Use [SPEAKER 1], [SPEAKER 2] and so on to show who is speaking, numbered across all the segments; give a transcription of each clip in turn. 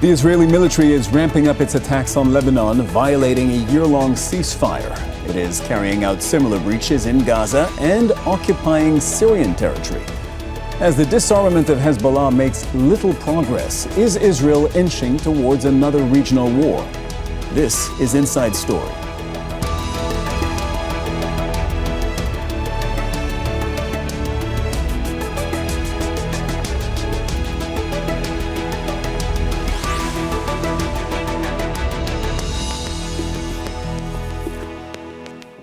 [SPEAKER 1] The Israeli military is ramping up its attacks on Lebanon, violating a year-long ceasefire. It is carrying out similar breaches in Gaza and occupying Syrian territory. As the disarmament of Hezbollah makes little progress, is Israel inching towards another regional war? This is Inside Story.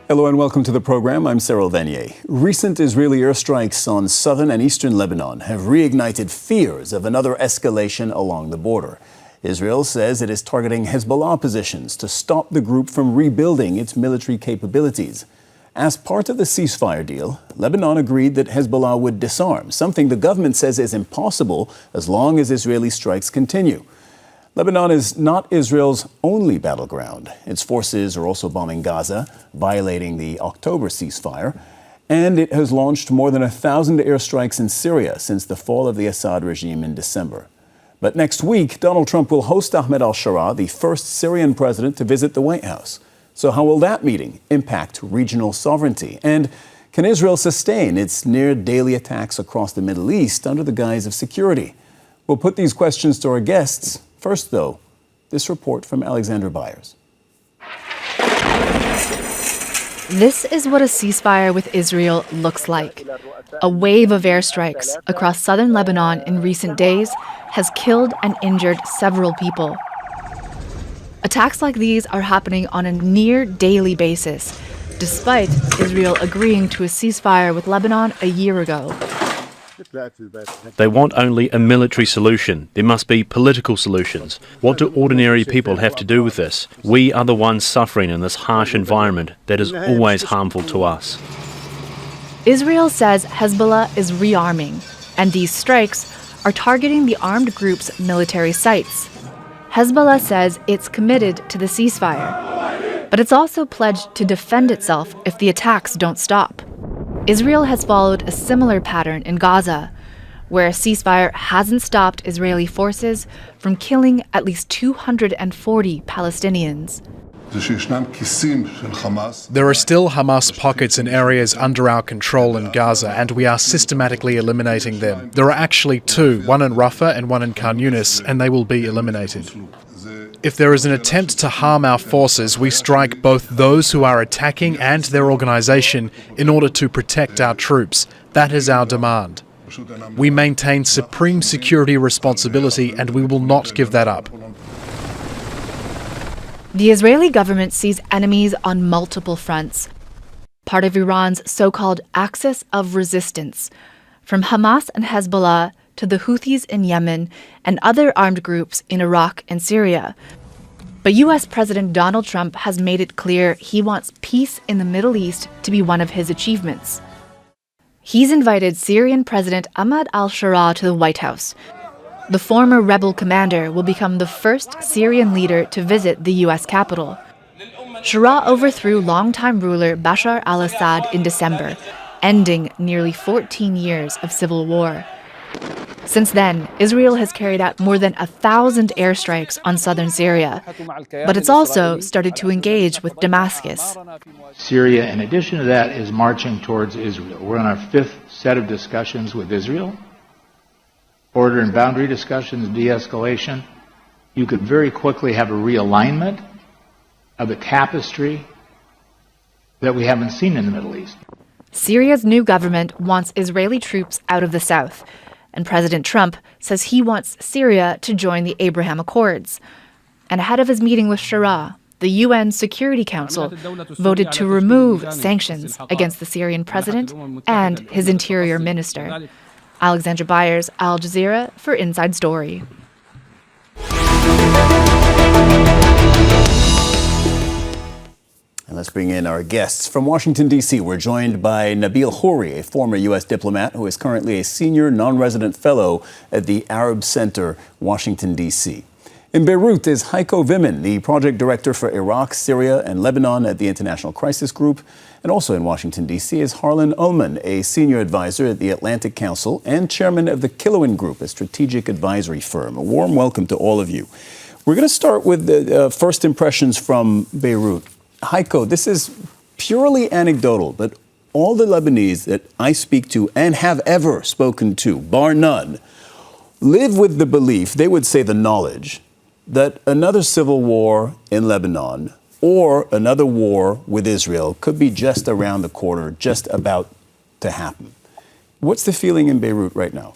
[SPEAKER 1] Hello and welcome to the program. I'm Cyril Vanier. Recent Israeli airstrikes on southern and eastern Lebanon have reignited fears of another escalation along the border. Israel says it is targeting Hezbollah positions to stop the group from rebuilding its military capabilities. As part of the ceasefire deal, Lebanon agreed that Hezbollah would disarm, something the government says is impossible as long as Israeli strikes continue. Lebanon is not Israel's only battleground. Its forces are also bombing Gaza, violating the October ceasefire, and it has launched more than 1,000 airstrikes in Syria since the fall of the Assad regime in December. But next week, Donald Trump will host Ahmed al-Sharaa, the first Syrian president to visit the White House. So how will that meeting impact regional sovereignty? And can Israel sustain its near-daily attacks across the Middle East under the guise of security? We'll put these questions to our guests. First, though, this report from Alexandra Byers.
[SPEAKER 2] This is what a ceasefire with Israel looks like. A wave of airstrikes across southern Lebanon in recent days has killed and injured several people. Attacks like these are happening on a near-daily basis, despite Israel agreeing to a ceasefire with Lebanon a year ago.
[SPEAKER 3] They want only a military solution. There must be political solutions. What do ordinary people have to do with this? We are the ones suffering in this harsh environment that is always harmful to us.
[SPEAKER 2] Israel says Hezbollah is rearming, and these strikes are targeting the armed group's military sites. Hezbollah says it's committed to the ceasefire, but it's also pledged to defend itself if the attacks don't stop. Israel has followed a similar pattern in Gaza, where a ceasefire hasn't stopped Israeli forces from killing at least 240 Palestinians.
[SPEAKER 4] There are still Hamas pockets in areas under our control in Gaza, and we are systematically eliminating them. There are actually two, one in Rafah and one in Khan Yunis, and they will be eliminated. If there is an attempt to harm our forces, we strike both those who are attacking and their organization in order to protect our troops. That is our demand. We maintain supreme security responsibility, and we will not give that up.
[SPEAKER 2] The Israeli government sees enemies on multiple fronts, part of Iran's so-called axis of resistance, from Hamas and Hezbollah to the Houthis in Yemen and other armed groups in Iraq and Syria. But U.S. President Donald Trump has made it clear he wants peace in the Middle East to be one of his achievements. He's invited Syrian President Ahmed al-Sharaa to the White House. The former rebel commander will become the first Syrian leader to visit the U.S. capital. Sharaa overthrew longtime ruler Bashar al-Assad in December, ending nearly 14 years of civil war. Since then, Israel has carried out more than 1,000 airstrikes on southern Syria, but it's also started to engage with Damascus.
[SPEAKER 5] Syria, in addition to that, is marching towards Israel. We're on our fifth set of discussions with Israel. Border and boundary discussions, de-escalation. You could very quickly have a realignment of a tapestry that we haven't seen in the Middle East.
[SPEAKER 2] Syria's new government wants Israeli troops out of the south, and President Trump says he wants Syria to join the Abraham Accords. And ahead of his meeting with Sharaa, the UN Security Council voted to remove sanctions against the Syrian president and his interior minister. Alexandra Byers, Al Jazeera, for Inside Story.
[SPEAKER 1] And let's bring in our guests. From Washington, D.C., we're joined by Nabeel Khoury, a former U.S. diplomat who is currently a senior non-resident fellow at the Arab Center, Washington, D.C. In Beirut is Heiko Wimmen, the project director for Iraq, Syria, and Lebanon at the International Crisis Group. And also in Washington, D.C. is Harlan Ullman, a senior advisor at the Atlantic Council and chairman of the Killowen Group, a strategic advisory firm. A warm welcome to all of you. We're going to start with the first impressions from Beirut. Heiko, this is purely anecdotal, but all the Lebanese that I speak to and have ever spoken to, bar none, live with the belief, they would say the knowledge, that another civil war in Lebanon or another war with Israel could be just around the corner, just about to happen. What's the feeling in Beirut right now?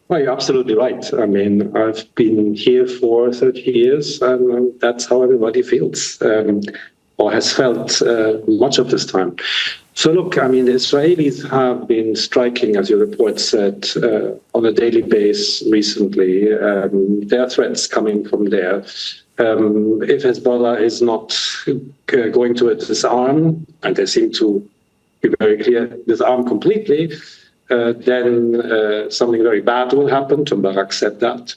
[SPEAKER 6] Well, you're absolutely right. I mean, I've been here for 30 years, and that's how everybody feels, or has felt much of this time. So look, I mean, the Israelis have been striking, as your report said, on a daily basis recently. There are threats coming from there. If Hezbollah is not going to disarm, and they seem to be very clear, disarm completely, then something very bad will happen. Mubarak said that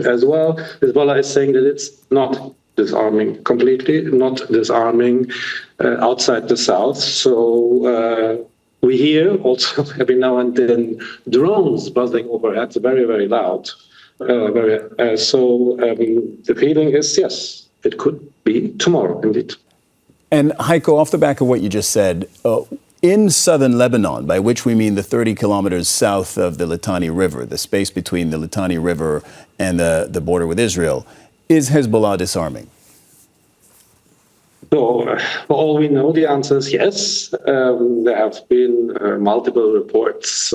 [SPEAKER 6] as well. Hezbollah is saying that it's not disarming completely, not disarming outside the south. So we hear also every now and then drones buzzing overhead, very, very loud. So the feeling is, yes, it could be tomorrow, indeed.
[SPEAKER 1] And Heiko, off the back of what you just said, in southern Lebanon, by which we mean the 30 kilometers south of the Litani River, the space between the Litani River and the border with Israel, is Hezbollah disarming?
[SPEAKER 6] So, for all we know, the answer is yes. There have been multiple reports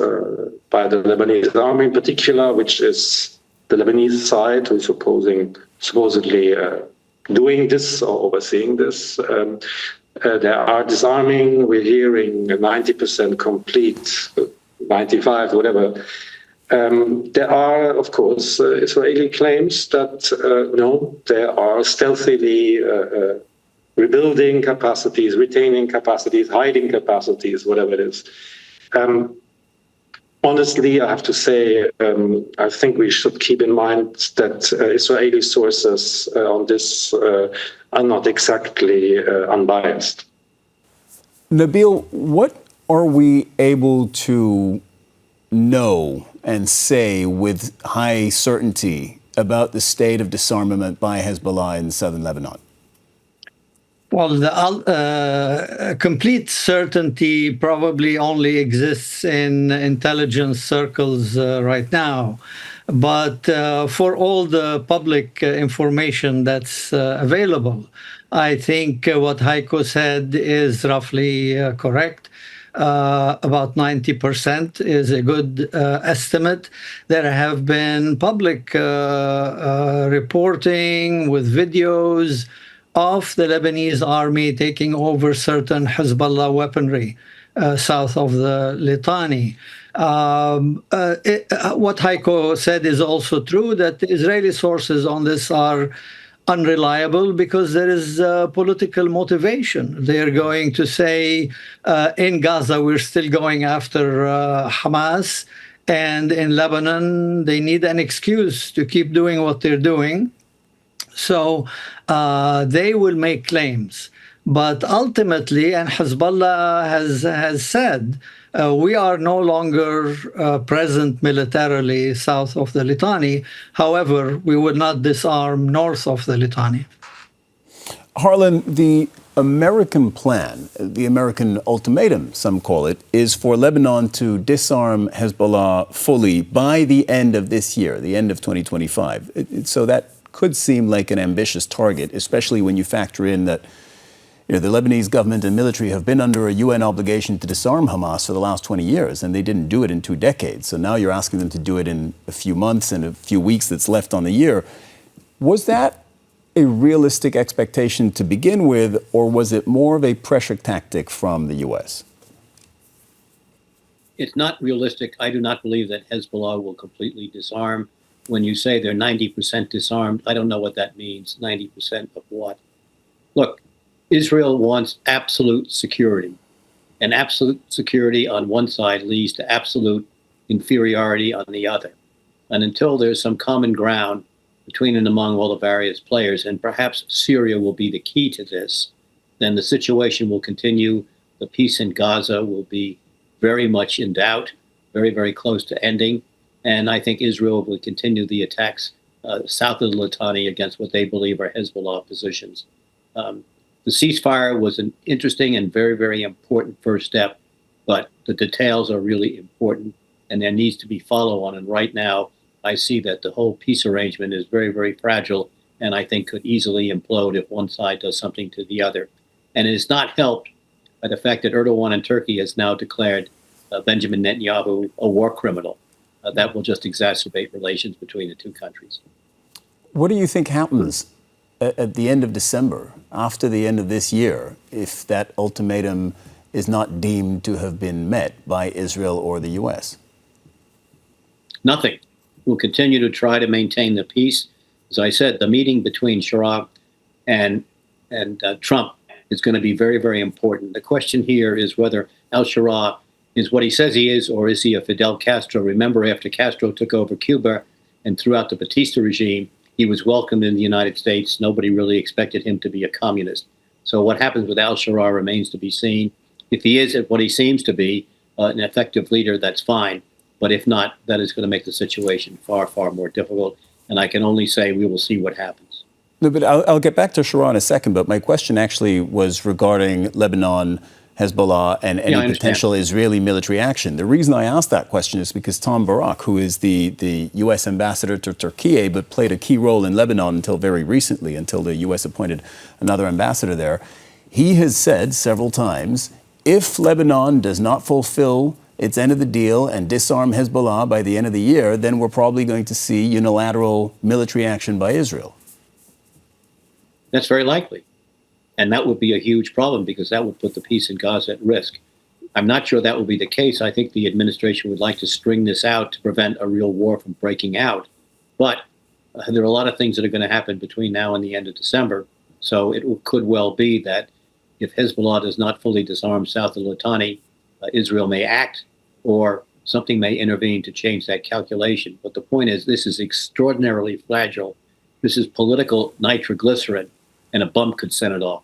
[SPEAKER 6] by the Lebanese army in particular, which is the Lebanese side who is supposedly doing this or overseeing this. There are disarming. We're hearing 90% complete, 95, whatever. There are, of course, Israeli claims that no, there are stealthily rebuilding capacities, retaining capacities, hiding capacities, whatever it is. Honestly, I have to say, I think we should keep in mind that Israeli sources on this are not exactly unbiased.
[SPEAKER 1] Nabeel, what are we able to know and say with high certainty about the state of disarmament by Hezbollah in southern Lebanon?
[SPEAKER 7] Well, the complete certainty probably only exists in intelligence circles right now. But for all the public information that's available, I think what Heiko said is roughly correct. About 90% is a good estimate. There have been public reporting with videos of the Lebanese army taking over certain Hezbollah weaponry south of the Litani. What Heiko said is also true, that the Israeli sources on this are unreliable because there is political motivation. They're going to say, in Gaza, we're still going after Hamas, and in Lebanon, they need an excuse to keep doing what they're doing. So they will make claims. But ultimately, and Hezbollah has said, we are no longer present militarily south of the Litani. However, we would not disarm north of the Litani.
[SPEAKER 1] Harlan, the American plan, the American ultimatum, some call it, is for Lebanon to disarm Hezbollah fully by the end of this year, the end of 2025. So that could seem like an ambitious target, especially when you factor in that the Lebanese government and military have been under a UN obligation to disarm Hamas for the last 20 years, and they didn't do it in 2 decades. So now you're asking them to do it in a few months and a few weeks that's left on the year. Was that a realistic expectation to begin with, or was it more of a pressure tactic from the U.S.?
[SPEAKER 8] It's not realistic. I do not believe that Hezbollah will completely disarm. When you say they're 90% disarmed, I don't know what that means. 90% of what? Look, Israel wants absolute security. And absolute security on one side leads to absolute inferiority on the other. And until there's some common ground between and among all the various players, and perhaps Syria will be the key to this, then the situation will continue. The peace in Gaza will be very much in doubt, very, very close to ending. And I think Israel will continue the attacks south of the Litani against what they believe are Hezbollah positions. The ceasefire was an interesting and very, very important first step, but the details are really important, and there needs to be follow-on. And right now, I see that the whole peace arrangement is very, very fragile, and I think could easily implode if one side does something to the other. And it is not helped by the fact that Erdogan in Turkey has now declared Benjamin Netanyahu a war criminal. That will just exacerbate relations between the two countries.
[SPEAKER 1] What do you think happens at the end of December, after the end of this year, if that ultimatum is not deemed to have been met by Israel or the U.S.?
[SPEAKER 8] Nothing. We'll continue to try to maintain the peace. As I said, the meeting between Sharaa and Trump is going to be very, very important. The question here is whether al-Sharaa is what he says he is, or is he a Fidel Castro? Remember, after Castro took over Cuba and throughout the Batista regime, he was welcomed in the United States. Nobody really expected him to be a communist. So what happens with al-Sharaa remains to be seen. If he is what he seems to be, an effective leader, that's fine. But if not, that is going to make the situation far, far more difficult. And I can only say we will see what happens.
[SPEAKER 1] No, but I'll get back to Sharaa in a second. But my question actually was regarding Lebanon, Hezbollah, and any potential Israeli military action. The reason I asked that question is because Tom Barak, who is the U.S. ambassador to Turkey, but played a key role in Lebanon until very recently, until the U.S. appointed another ambassador there, he has said several times, if Lebanon does not fulfill its end of the deal and disarm Hezbollah by the end of the year, then we're probably going to see unilateral military action by Israel.
[SPEAKER 8] That's very likely. And that would be a huge problem because that would put the peace in Gaza at risk. I'm not sure that will be the case. I think the administration would like to string this out to prevent a real war from breaking out. But there are a lot of things that are going to happen between now and the end of December. So it could well be that if Hezbollah does not fully disarm south of Litani, Israel may act, or something may intervene to change that calculation. But the point is, this is extraordinarily fragile. This is political nitroglycerin, and a bump could send it off.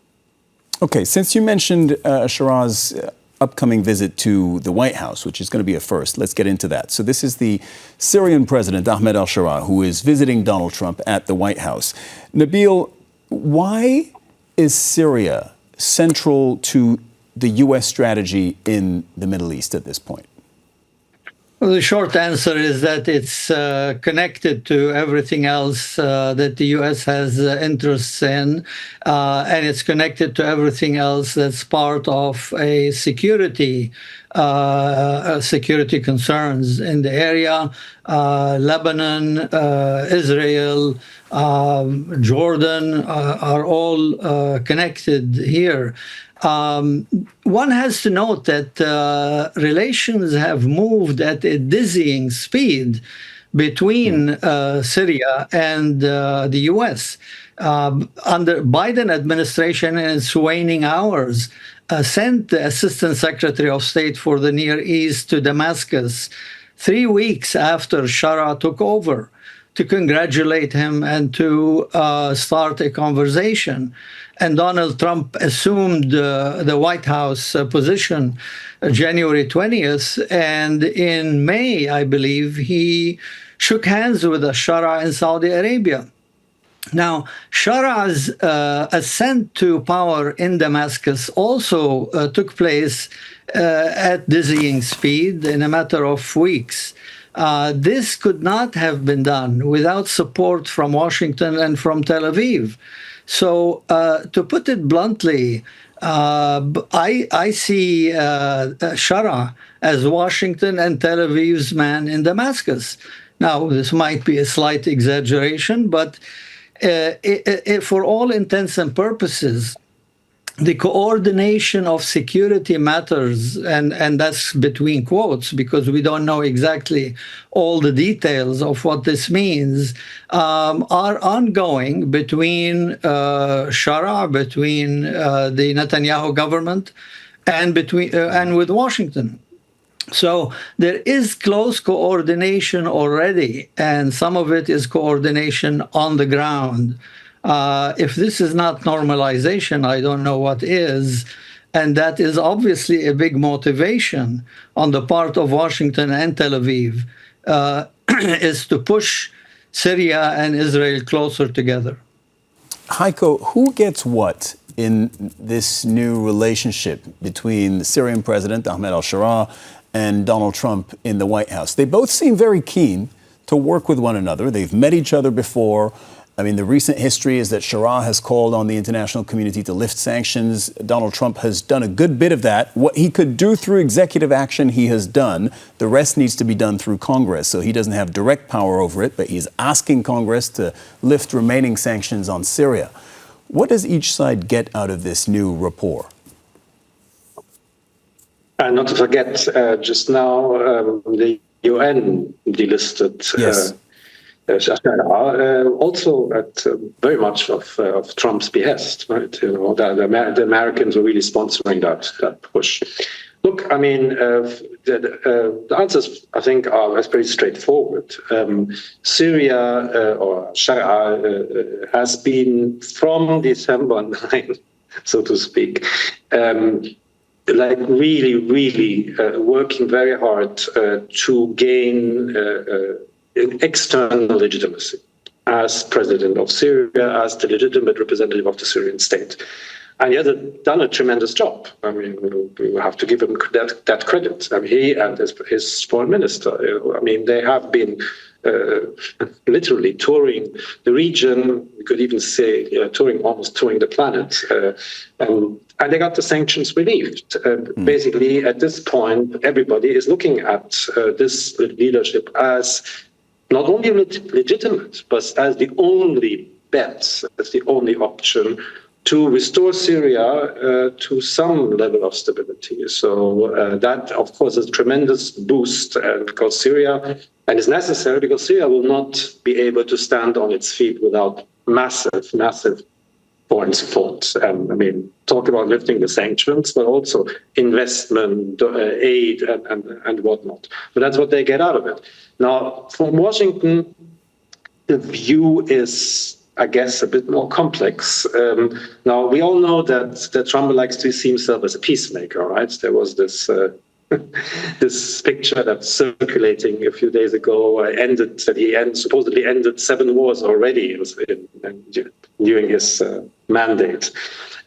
[SPEAKER 1] Okay, since you mentioned Sharaa's upcoming visit to the White House, which is going to be a first, let's get into that. So this is the Syrian president, Ahmed al-Sharaa, who is visiting Donald Trump at the White House. Nabeel, why is Syria central to the U.S. strategy in the Middle East at this point?
[SPEAKER 7] Well, the short answer is that it's connected to everything else that the U.S. has interests in, and it's connected to everything else that's part of a security concerns in the area. Lebanon, Israel, Jordan are all connected here. One has to note that relations have moved at a dizzying speed between Syria and the U.S. Under Biden administration in its waning hours, sent the Assistant Secretary of State for the Near East to Damascus 3 weeks after Sharaa took over to congratulate him and to start a conversation. And Donald Trump assumed the White House position January 20th. And in May, I believe, he shook hands with al-Sharaa in Saudi Arabia. Now, Sharaa's ascent to power in Damascus also took place at dizzying speed in a matter of weeks. This could not have been done without support from Washington and from Tel Aviv. So, to put it bluntly, I see Sharaa as Washington and Tel Aviv's man in Damascus. Now, this might be a slight exaggeration, but for all intents and purposes, the coordination of security matters, and that's between quotes because we don't know exactly all the details of what this means, are ongoing between Sharaa, between the Netanyahu government, and with Washington. So there is close coordination already, and some of it is coordination on the ground. If this is not normalization, I don't know what is. And that is obviously a big motivation on the part of Washington and Tel Aviv, is to push Syria and Israel closer together.
[SPEAKER 1] Heiko, who gets what in this new relationship between the Syrian president, Ahmed al-Sharaa, and Donald Trump in the White House? They both seem very keen to work with one another. They've met each other before. I mean, the recent history is that Sharaa has called on the international community to lift sanctions. Donald Trump has done a good bit of that. What he could do through executive action, he has done. The rest needs to be done through Congress. So he doesn't have direct power over it, but he's asking Congress to lift remaining sanctions on Syria. What does each side get out of this new rapport?
[SPEAKER 6] And not to forget, just now, the UN delisted
[SPEAKER 1] Yes.
[SPEAKER 6] Also at very much of Trump's behest, right? You know, the Americans were really sponsoring that push. Look, I mean, the answers, I think, are pretty straightforward. Syria or al-Sharaa has been from December 9, so to speak, like really working very hard to gain external legitimacy as president of Syria, as the legitimate representative of the Syrian state. And he has done a tremendous job. I mean, we have to give him that credit. I mean, he and his foreign minister, I mean, they have been literally touring the region. We could even say almost touring the planet. And they got the sanctions relieved. Basically, at this point, everybody is looking at this leadership as not only legitimate, but as the only bet, as the only option to restore Syria to some level of stability. So that, of course, is a tremendous boost because Syria, and is necessary because Syria will not be able to stand on its feet without massive foreign support. I mean, talk about lifting the sanctions, but also investment, aid, and whatnot. But that's what they get out of it. Now, from Washington, the view is, I guess, a bit more complex. Now, we all know that Trump likes to see himself as a peacemaker, right? There was this this picture that's circulating a few days ago, that he supposedly ended 7 wars already during his mandate.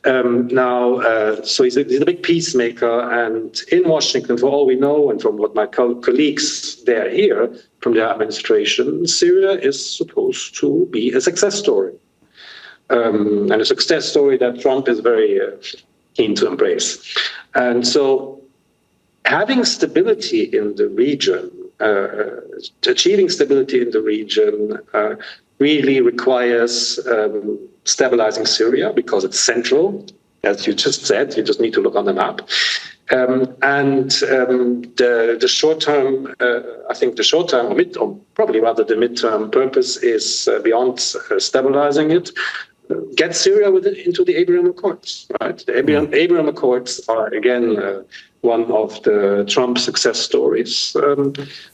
[SPEAKER 6] So he's a big peacemaker, and in Washington, for all we know, and from what my colleagues there hear from the administration, Syria is supposed to be a success story, and a success story that Trump is very keen to embrace. And so having stability in the region, achieving stability in the region really requires stabilizing Syria because it's central, as you just said. You just need to look on the map. The short term, I think the short term, or probably rather the midterm purpose is beyond stabilizing it. Get Syria into the Abraham Accords, right? The Abraham Accords are, again, one of the Trump success stories,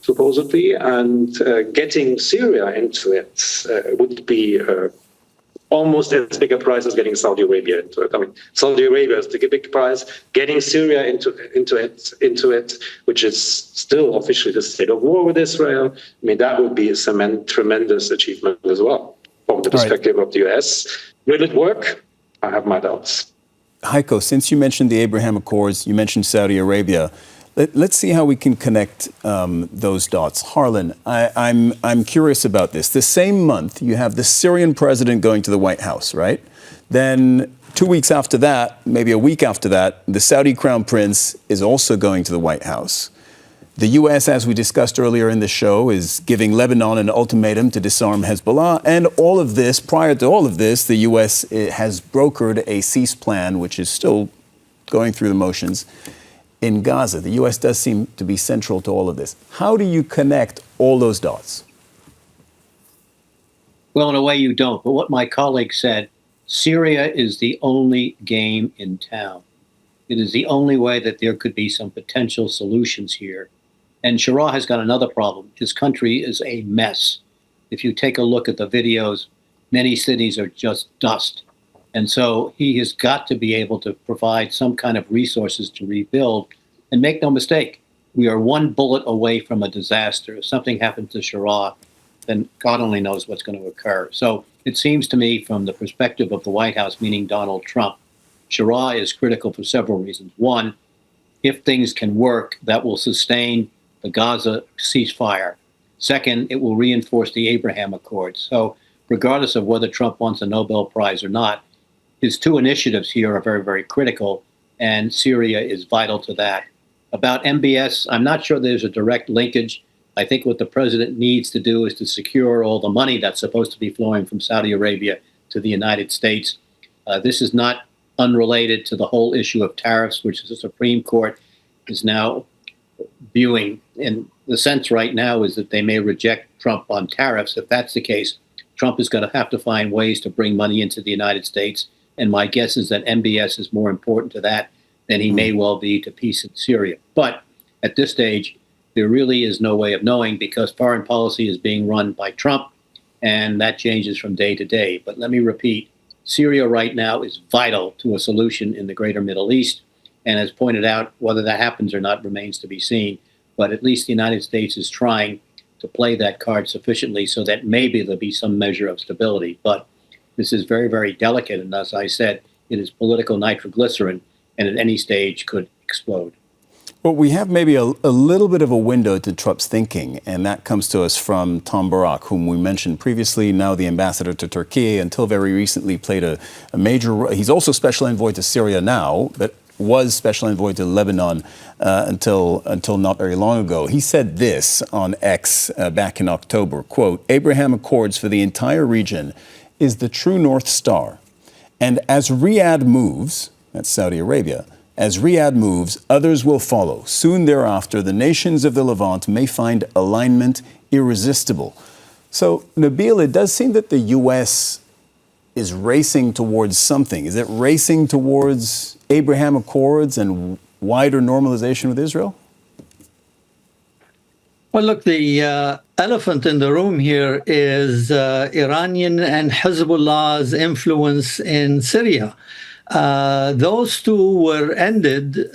[SPEAKER 6] supposedly, and getting Syria into it would be almost as big a prize as getting Saudi Arabia into it. I mean, Saudi Arabia is the big prize. Getting Syria into it, which is still officially the state of war with Israel, I mean, that would be a tremendous achievement as well from the perspective of the US. Will it work? I have my doubts.
[SPEAKER 1] Heiko, since you mentioned the Abraham Accords, you mentioned Saudi Arabia, let's see how we can connect those dots. Harlan, I'm curious about this. The same month, you have the Syrian president going to the White House, right? Then 2 weeks after that, maybe a week after that, the Saudi crown prince is also going to the White House. The U.S., as we discussed earlier in the show, is giving Lebanon an ultimatum to disarm Hezbollah. And all of this, prior to all of this, the U.S. has brokered a cease plan, which is still going through the motions, in Gaza. The U.S. does seem to be central to all of this. How do you connect all those dots?
[SPEAKER 8] Well, in a way you don't. But what my colleague said, Syria is the only game in town. It is the only way that there could be some potential solutions here. And Sharaa has got another problem. His country is a mess. If you take a look at the videos many cities are just dust. And so he has got to be able to provide some kind of resources to rebuild. And make no mistake, we are one bullet away from a disaster. If something happens to Sharaa, then God only knows what's going to occur. So it seems to me, from the perspective of the White House, meaning Donald Trump, Sharaa is critical for several reasons. One, if things can work, that will sustain the Gaza ceasefire. Second, it will reinforce the Abraham Accords. So regardless of whether Trump wants a Nobel Prize or not, his two initiatives here are very, very critical, and Syria is vital to that. About MBS, I'm not sure there's a direct linkage. I think what the president needs to do is to secure all the money that's supposed to be flowing from Saudi Arabia to the United States. This is not unrelated to the whole issue of tariffs, which the Supreme Court is now viewing. And the sense right now is that they may reject Trump on tariffs. If that's the case, Trump is going to have to find ways to bring money into the United States. And my guess is that MBS is more important to that than he may well be to peace in Syria. But at this stage, there really is no way of knowing, because foreign policy is being run by Trump, and that changes from day to day. But let me repeat, Syria right now is vital to a solution in the greater Middle East. And as pointed out, whether that happens or not remains to be seen. But at least the United States is trying to play that card sufficiently so that maybe there'll be some measure of stability. But this is very, very delicate. And as I said, it is political nitroglycerin, and at any stage could explode.
[SPEAKER 1] Well, we have maybe a little bit of a window to Trump's thinking, and that comes to us from Tom Barak, whom we mentioned previously, now the ambassador to Turkey, until very recently played a major role. He's also special envoy to Syria now, but was special envoy to Lebanon until not very long ago. He said this on X back in October, quote, "Abraham Accords for the entire region is the true North Star. And as Riyadh moves," that's Saudi Arabia, "as Riyadh moves, others will follow. Soon thereafter, the nations of the Levant may find alignment irresistible." So, Nabeel, it does seem that the U.S. is racing towards something. Is it racing towards Abraham Accords and wider normalization with Israel?
[SPEAKER 7] Well, look, the elephant in the room here is Iranian and Hezbollah's influence in Syria. Those two were ended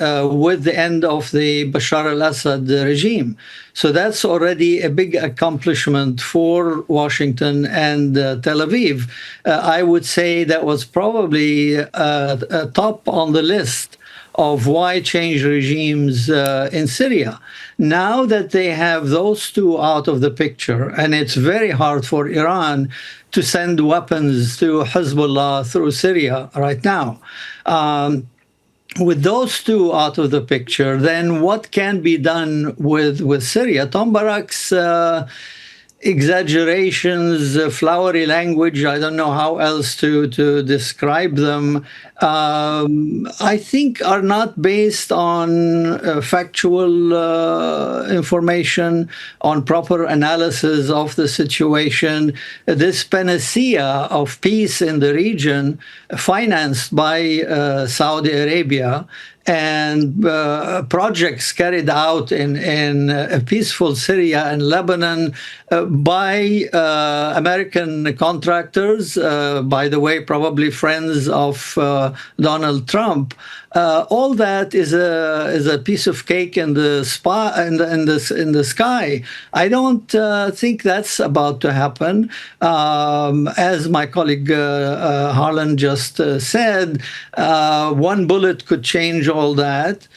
[SPEAKER 7] with the end of the Bashar al-Assad regime. So that's already a big accomplishment for Washington and Tel Aviv. I would say that was probably top on the list of why change regimes in Syria. Now that they have those two out of the picture, and it's very hard for Iran to send weapons to Hezbollah through Syria right now. With those two out of the picture, then what can be done with Syria? Tom Barak's exaggerations, flowery language, I don't know how else to describe them, I think are not based on factual information, on proper analysis of the situation. This panacea of peace in the region, financed by Saudi Arabia, and projects carried out in a peaceful Syria and Lebanon by American contractors, by the way, probably friends of Donald Trump. All that is a piece of cake in the sky. I don't think that's about to happen. As my colleague Harlan just said, one bullet could change all that.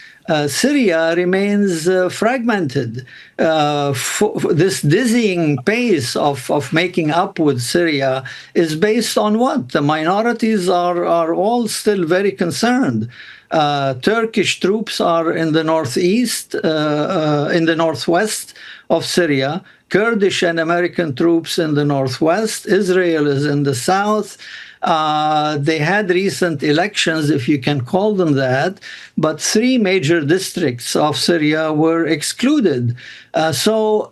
[SPEAKER 7] Syria remains fragmented. This dizzying pace of making up with Syria is based on what? The minorities are all still very concerned. Turkish troops are in the northeast, in the northwest of Syria. Kurdish and American troops in the northwest. Israel is in the south. They had recent elections, if you can call them that, but 3 major districts of Syria were excluded. So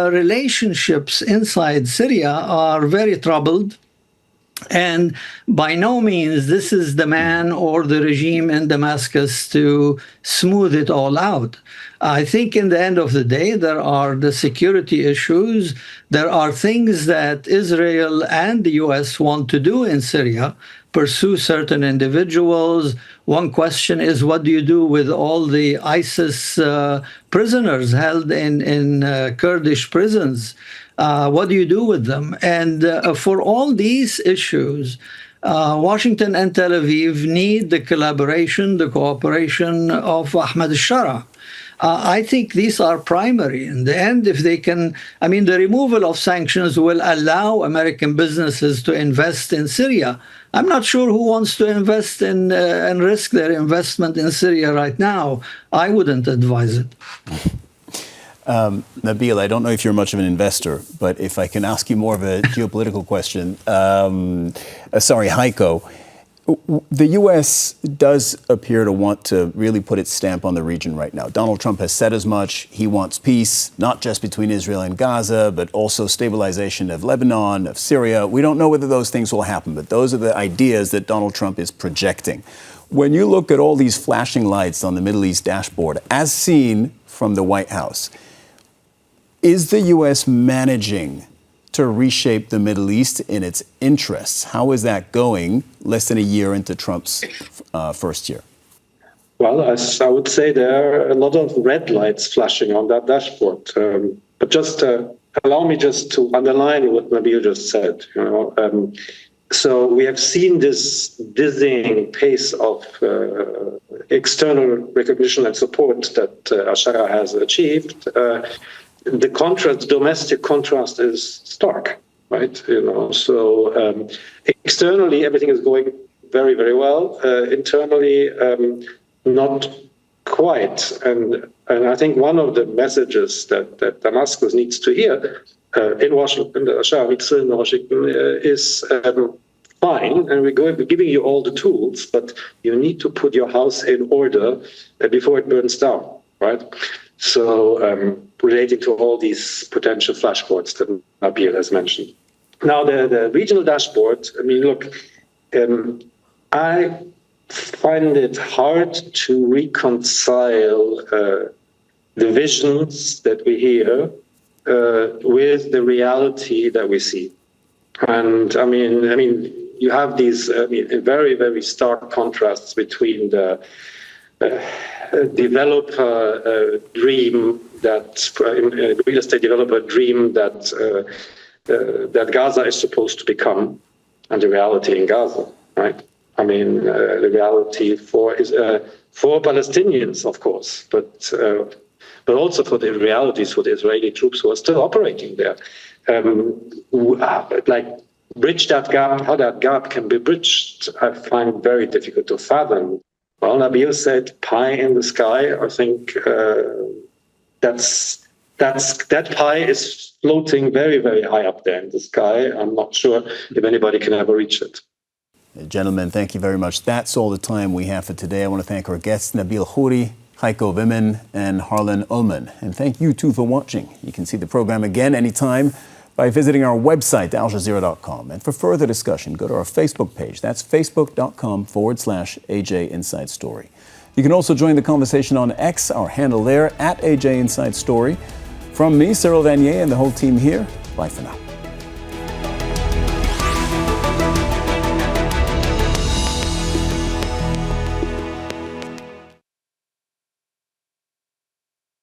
[SPEAKER 7] relationships inside Syria are very troubled. And by no means this is the man or the regime in Damascus to smooth it all out. I think in the end of the day, there are the security issues. There are things that Israel and the US want to do in Syria, pursue certain individuals. One question is, what do you do with all the ISIS prisoners held in Kurdish prisons? What do you do with them? And for all these issues, Washington and Tel Aviv need the collaboration, the cooperation of Ahmed al-Sharaa. I think these are primary. In the end, if they can, I mean, the removal of sanctions will allow American businesses to invest in Syria. I'm not sure who wants to invest in and risk their investment in Syria right now. I wouldn't advise it.
[SPEAKER 1] Nabeel, I don't know if you're much of an investor, but if I can ask you more of a geopolitical question. Sorry, Heiko. The U.S. does appear to want to really put its stamp on the region right now. Donald Trump has said as much. He wants peace, not just between Israel and Gaza, but also stabilization of Lebanon, of Syria. We don't know whether those things will happen, but those are the ideas that Donald Trump is projecting. When you look at all these flashing lights on the Middle East dashboard, as seen from the White House, is the U.S. managing to reshape the Middle East in its interests? How is that going less than a year into Trump's first year?
[SPEAKER 6] Well, I would say there are a lot of red lights flashing on that dashboard. But just allow me just to underline what Nabeel just said. So we have seen this dizzying pace of external recognition and support that al-Sharaa has achieved. The contrast, domestic contrast, is stark, right? So externally everything is going very, very well. Internally, not quite. And I think one of the messages that Damascus needs to hear in Washington, al-Sharaa needs to hear in Washington, is fine, and we're giving you all the tools, but you need to put your house in order before it burns down, right? So relating to all these potential flashpoints that Nabeel has mentioned. Now, the regional dashboard, I mean, look, I find it hard to reconcile the visions that we hear with the reality that we see. And I mean, you have these very, very stark contrasts between the developer dream, that real estate developer dream that Gaza is supposed to become, and the reality in Gaza, right? I mean, the reality for Palestinians, of course, but also for the realities for the Israeli troops who are still operating there. Like, bridge that gap, how that gap can be bridged, I find very difficult to fathom. Well, Nabeel said pie in the sky. I think that pie is floating very, very high up there in the sky. I'm not sure if anybody can ever reach it.
[SPEAKER 1] Gentlemen, thank you very much. That's all the time we have for today. I want to thank our guests, Nabeel Khoury, Heiko Wimmen, and Harlan Ullman. And thank you too for watching. You can see the program again anytime by visiting our website, aljazeera.com. And for further discussion, go to our Facebook page. That's facebook.com/AJ Inside Story. You can also join the conversation on X, our handle there, @AJ Inside Story. From me, Cyril Vanier, and the whole team here, bye for now.